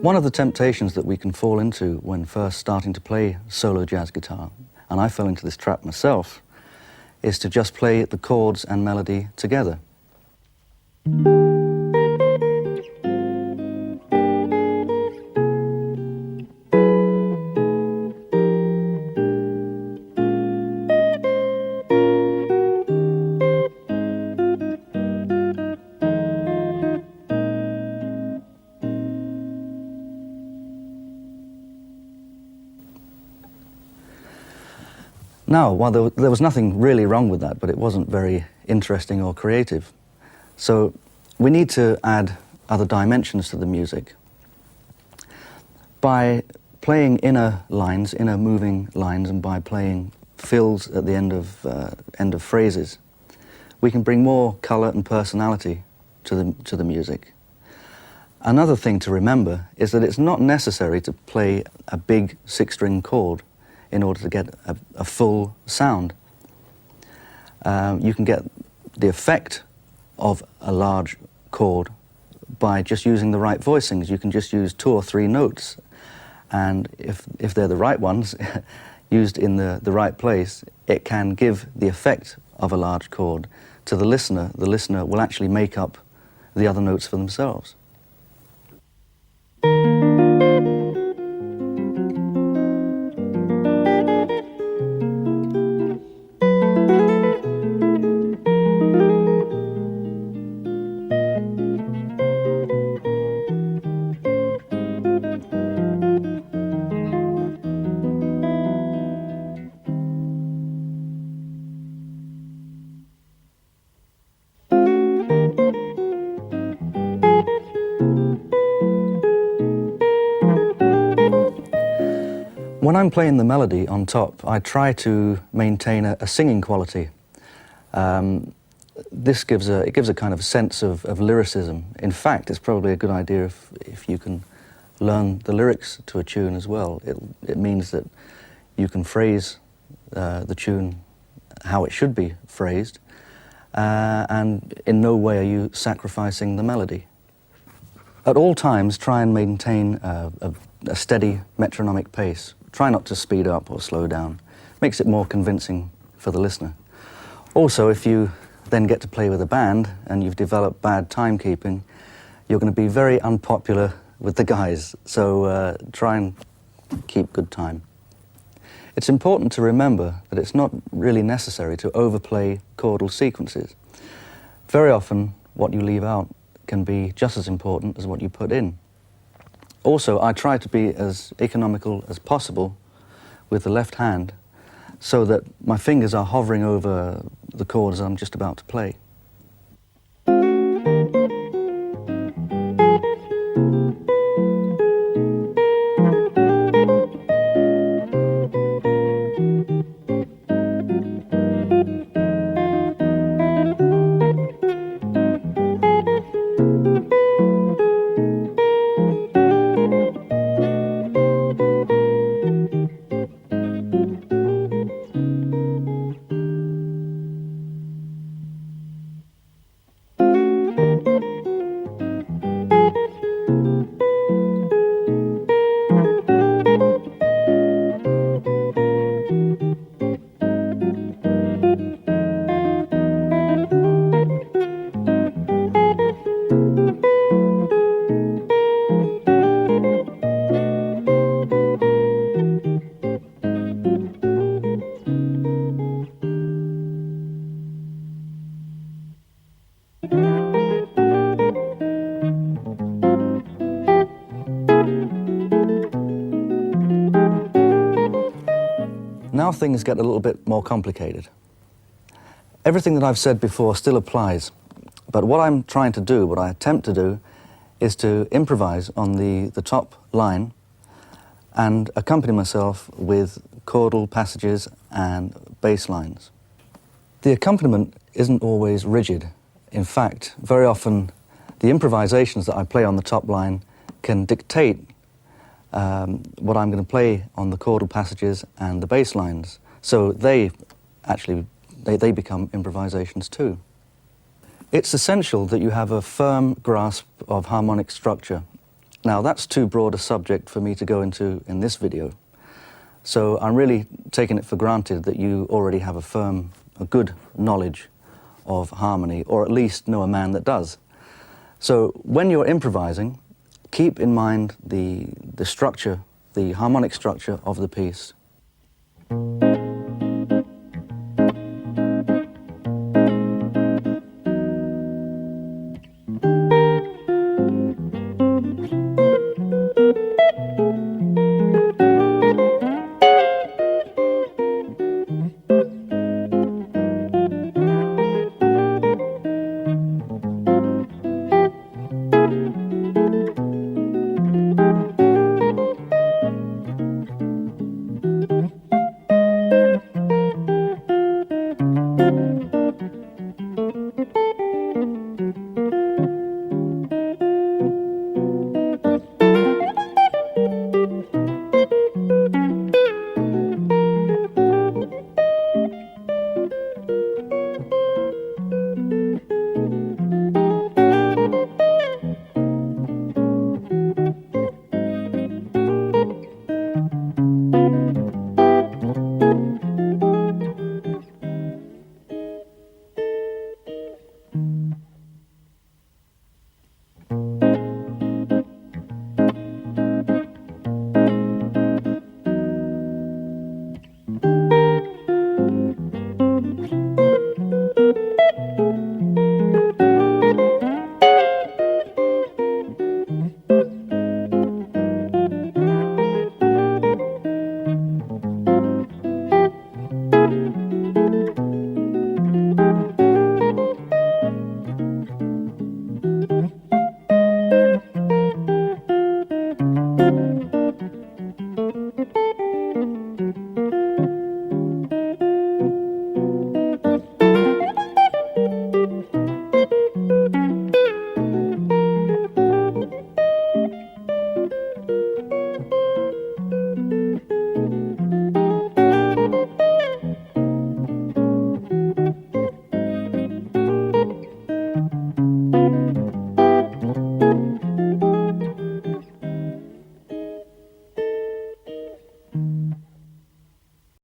One of the temptations that we can fall into when first starting to play solo jazz guitar, and I fell into this trap myself, is to just play the chords and melody together. Now, while there was nothing really wrong with that, but it wasn't very interesting or creative. So we need to add other dimensions to the music. By playing inner lines, inner moving lines, and by playing fills at the end of phrases, we can bring more color and personality to the music. Another thing to remember is that it's not necessary to play a big six-string chord in order to get a full sound. You can get the effect of a large chord by just using the right voicings. You can just use 2 or 3 notes, and if they're the right ones, used in the right place, it can give the effect of a large chord to the listener. The listener will actually make up the other notes for themselves. When I'm playing the melody on top, I try to maintain a singing quality. This gives a kind of sense of lyricism. In fact, it's probably a good idea if you can learn the lyrics to a tune as well. It means that you can phrase the tune how it should be phrased, and in no way are you sacrificing the melody. At all times, try and maintain a steady metronomic pace. Try not to speed up or slow down. Makes it more convincing for the listener. Also, if you then get to play with a band and you've developed bad timekeeping, you're going to be very unpopular with the guys, so try and keep good time. It's important to remember that it's not really necessary to overplay chordal sequences. Very often, what you leave out can be just as important as what you put in. Also, I try to be as economical as possible with the left hand so that my fingers are hovering over the chords I'm just about to play. Now things get a little bit more complicated. Everything that I've said before still applies, but what I'm trying to do, what I attempt to do, is to improvise on the top line and accompany myself with chordal passages and bass lines. The accompaniment isn't always rigid. In fact, very often the improvisations that I play on the top line can dictate what I'm going to play on the chordal passages and the bass lines. So they become improvisations too. It's essential that you have a firm grasp of harmonic structure Now that's too broad a subject for me to go into in this video, so I'm really taking it for granted that you already have a good knowledge of harmony, or at least know a man that does. So when you're improvising, keep in mind the structure, the harmonic structure of the piece.